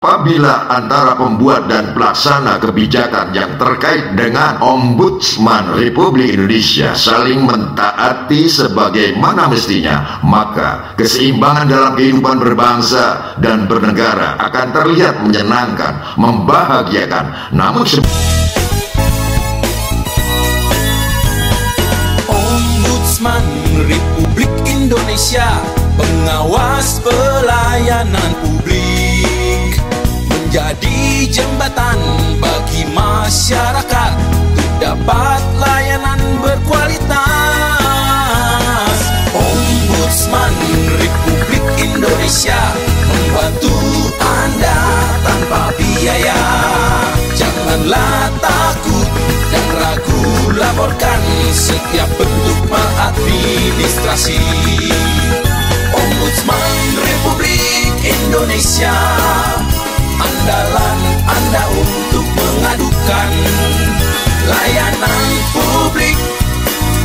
Apabila antara pembuat dan pelaksana kebijakan yang terkait dengan Ombudsman Republik Indonesia saling mentaati sebagaimana mestinya, maka keseimbangan dalam kehidupan berbangsa dan bernegara akan terlihat menyenangkan, membahagiakan. Namun Ombudsman Republik Indonesia, pengawas pelayanan publik, menjadi jembatan bagi masyarakat untuk dapat layanan berkualitas. Ombudsman Republik Indonesia membantu Anda tanpa biaya. Janganlah takut dan ragu, laporkan setiap bentuk maladministrasi. Ombudsman Republik Indonesia, andalan Anda untuk mengadukan layanan publik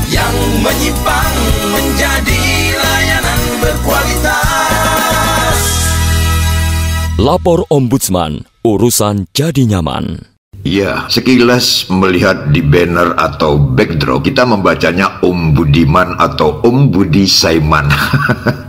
yang menyimpang menjadi layanan berkualitas. Lapor Ombudsman, urusan jadi nyaman. ya, sekilas melihat di banner atau backdrop, kita membacanya Om Budiman atau Om Budi Saiman.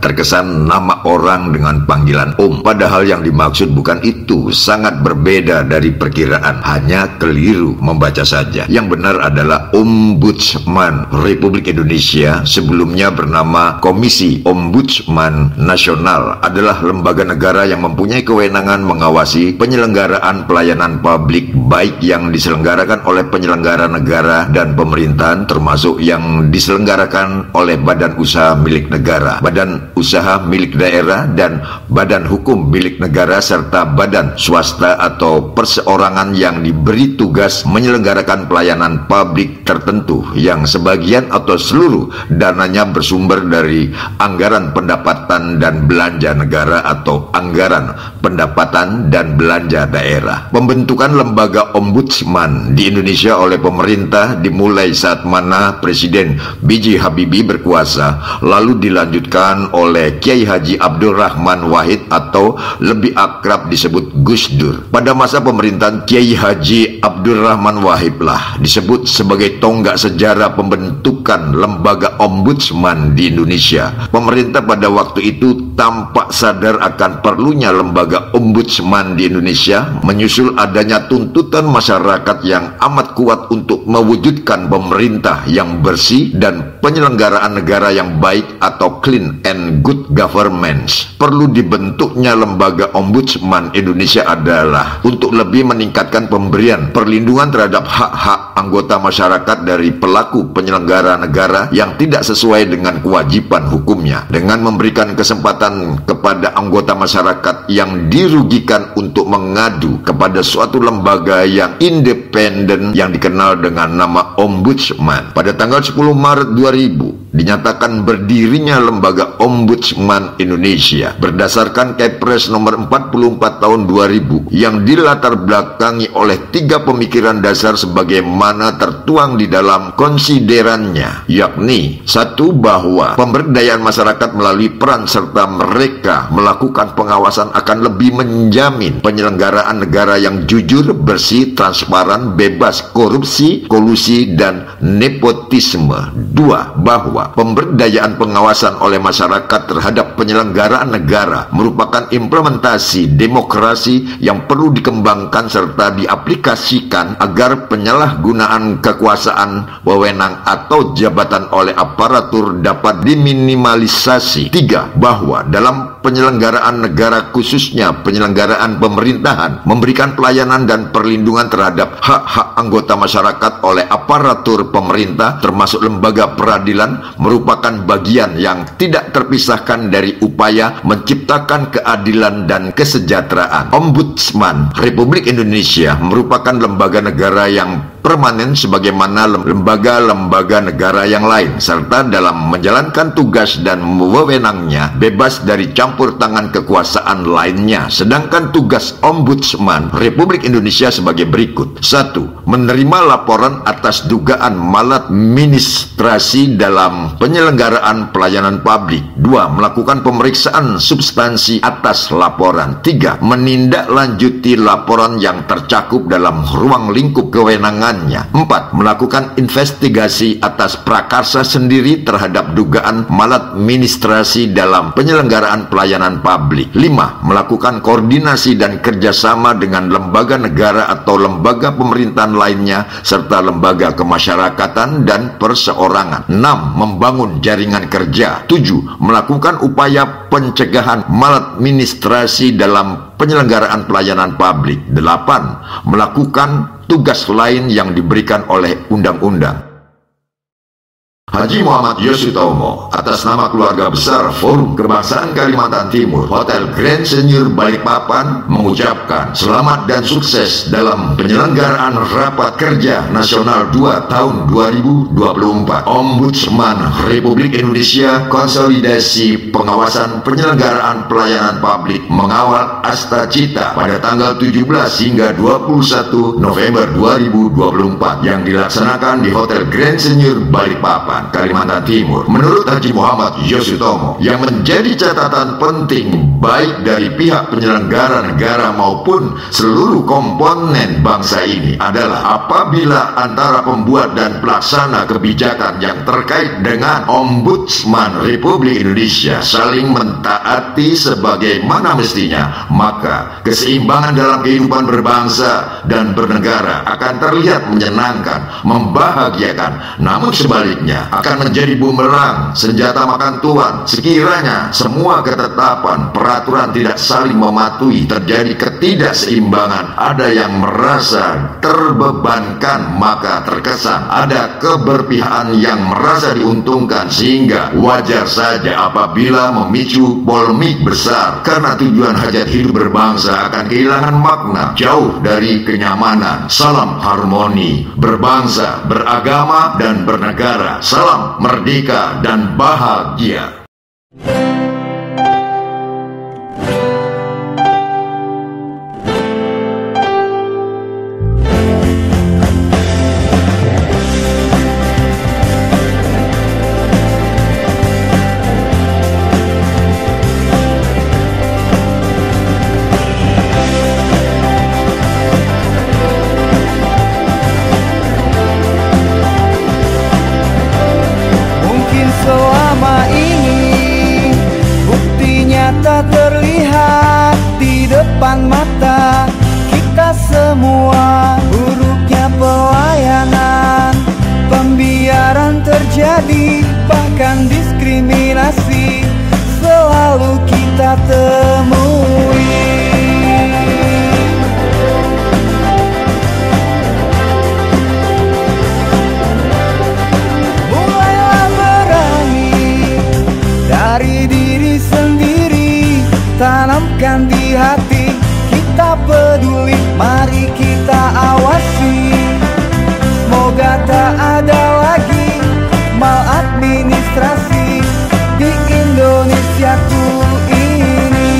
Terkesan nama orang dengan panggilan Om, padahal yang dimaksud bukan itu, sangat berbeda dari perkiraan, hanya keliru membaca saja. Yang benar adalah Ombudsman Republik Indonesia, sebelumnya bernama Komisi Ombudsman Nasional, adalah lembaga negara yang mempunyai kewenangan mengawasi penyelenggaraan pelayanan publik, baik yang diselenggarakan oleh penyelenggara negara dan pemerintahan, termasuk yang diselenggarakan oleh badan usaha milik negara, badan usaha milik daerah, dan badan hukum milik negara, serta badan swasta atau perseorangan yang diberi tugas menyelenggarakan pelayanan publik tertentu yang sebagian atau seluruh dananya bersumber dari anggaran pendapatan dan belanja negara atau anggaran pendapatan dan belanja daerah. Pembentukan lembaga Ombudsman di Indonesia oleh pemerintah dimulai saat mana Presiden B.J. Habibie berkuasa, lalu dilanjutkan oleh Kiai Haji Abdul Rahman Wahid atau lebih akrab disebut Gus Dur. Pada masa pemerintahan Kiai Haji Abdul Rahman Wahid lah disebut sebagai tonggak sejarah pembentukan lembaga Ombudsman di Indonesia. Pemerintah pada waktu itu tampak sadar akan perlunya lembaga Ombudsman di Indonesia, menyusul adanya tuntutan masyarakat yang amat kuat untuk mewujudkan pemerintah yang bersih dan penyelenggaraan negara yang baik atau clean and good governance. Perlu dibentuknya lembaga Ombudsman Indonesia adalah untuk lebih meningkatkan pemberian perlindungan terhadap hak-hak anggota masyarakat dari pelaku penyelenggara negara yang tidak sesuai dengan kewajiban hukumnya, dengan memberikan kesempatan kepada anggota masyarakat yang dirugikan untuk mengadu kepada suatu lembaga yang independen yang dikenal dengan nama Ombudsman. Pada tanggal 10 Maret 2000 dinyatakan berdirinya lembaga Ombudsman Indonesia berdasarkan Kepres nomor 44 tahun 2000 yang dilatar belakangi oleh 3 pemikiran dasar sebagaimana tertuang di dalam konsiderannya, yakni 1. Bahwa pemberdayaan masyarakat melalui peran serta mereka melakukan pengawasan akan lebih menjamin penyelenggaraan negara yang jujur, bersih, transparan, bebas korupsi, kolusi, dan nepotisme. 2. Bahwa pemberdayaan pengawasan oleh masyarakat terhadap penyelenggaraan negara merupakan implementasi demokrasi yang perlu dikembangkan serta diaplikasikan agar penyalahgunaan kekuasaan, wewenang, atau jabatan oleh aparatur dapat diminimalisasi. 3. Bahwa dalam penyelenggaraan negara, khususnya penyelenggaraan pemerintahan, memberikan pelayanan dan perlindungan terhadap hak-hak anggota masyarakat oleh aparatur pemerintah termasuk lembaga peradilan merupakan bagian yang tidak terpisahkan dari upaya menciptakan keadilan dan kesejahteraan. Ombudsman Republik Indonesia merupakan lembaga negara yang permanen sebagaimana lembaga-lembaga negara yang lain, serta dalam menjalankan tugas dan wewenangnya bebas dari campur campur tangan kekuasaan lainnya. Sedangkan tugas Ombudsman Republik Indonesia sebagai berikut. 1. Menerima laporan atas dugaan maladministrasi dalam penyelenggaraan pelayanan publik. 2. Melakukan pemeriksaan substansi atas laporan. 3. Menindaklanjuti laporan yang tercakup dalam ruang lingkup kewenangannya. 4. Melakukan investigasi atas prakarsa sendiri terhadap dugaan maladministrasi dalam penyelenggaraan pelayanan publik. 5. Melakukan koordinasi dan kerjasama dengan lembaga negara atau lembaga pemerintahan lainnya serta lembaga kemasyarakatan dan perseorangan. 6. Membangun jaringan kerja. 7. Melakukan upaya pencegahan maladministrasi dalam penyelenggaraan pelayanan publik. 8. Melakukan tugas lain yang diberikan oleh undang-undang. Haji Muhammad Yosutomo atas nama keluarga besar Forum Kebangsaan Kalimantan Timur Hotel Grand Senior Balikpapan mengucapkan selamat dan sukses dalam penyelenggaraan Rapat Kerja Nasional 2 tahun 2024. Ombudsman Republik Indonesia Konsolidasi Pengawasan Penyelenggaraan Pelayanan Publik mengawal Asta Cita pada tanggal 17 hingga 21 November 2024 yang dilaksanakan di Hotel Grand Senior Balikpapan, Kalimantan Timur. Menurut Haji Muhammad Yosutomo, yang menjadi catatan penting baik dari pihak penyelenggara negara maupun seluruh komponen bangsa ini adalah apabila antara pembuat dan pelaksana kebijakan yang terkait dengan Ombudsman Republik Indonesia saling mentaati sebagaimana mestinya, maka keseimbangan dalam kehidupan berbangsa dan bernegara akan terlihat menyenangkan, membahagiakan. Namun sebaliknya akan menjadi bumerang, senjata makan tuan sekiranya semua ketetapan peraturan tidak saling mematuhi, terjadi ketidakseimbangan, ada yang merasa terbebankan, maka terkesan ada keberpihakan yang merasa diuntungkan, sehingga wajar saja apabila memicu polemik besar karena tujuan hajat hidup berbangsa akan kehilangan makna, jauh dari kenyamanan. Salam harmoni berbangsa, beragama dan bernegara. Salam merdeka dan bahagia. Selama ini bukti nyata terlihat di depan mata kita semua. Buruknya pelayanan, pembiaran terjadi, bahkan diskriminasi selalu kita temui. Dari diri sendiri, tanamkan di hati, kita peduli, mari kita awasi. Semoga tak ada lagi maladministrasi di Indonesiaku ini.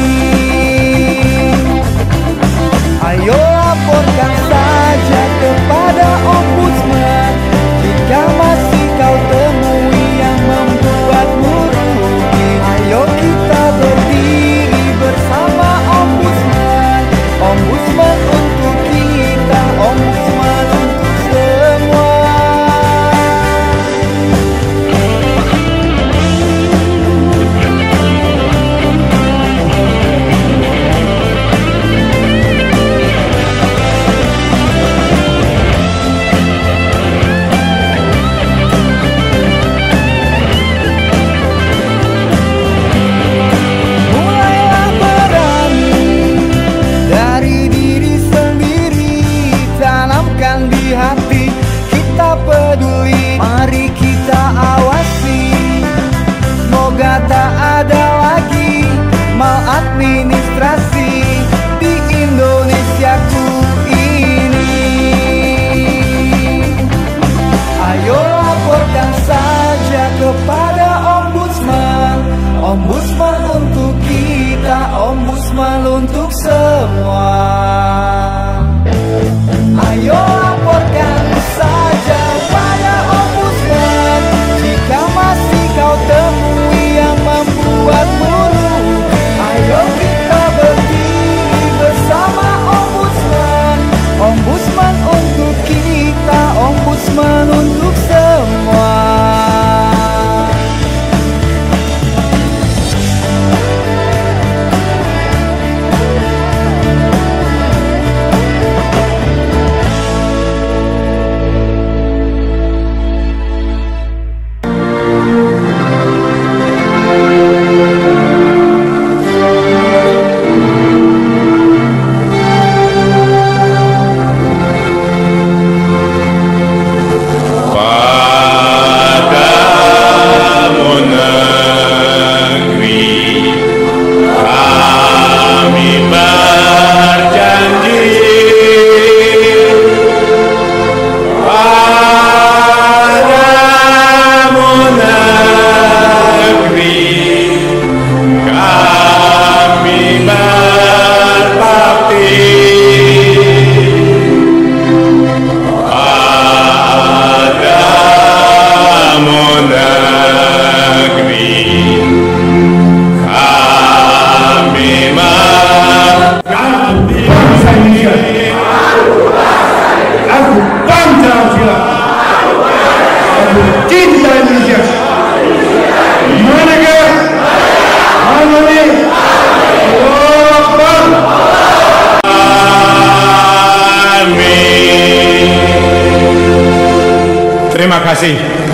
untuk semua. Ayo laporkan saja pada ombudsman jika masih kau temui yang membuatmu rugi. Ayo kita berdiri bersama ombudsman, ombudsman untuk kita, ombudsman untuk semua. Terima kasih.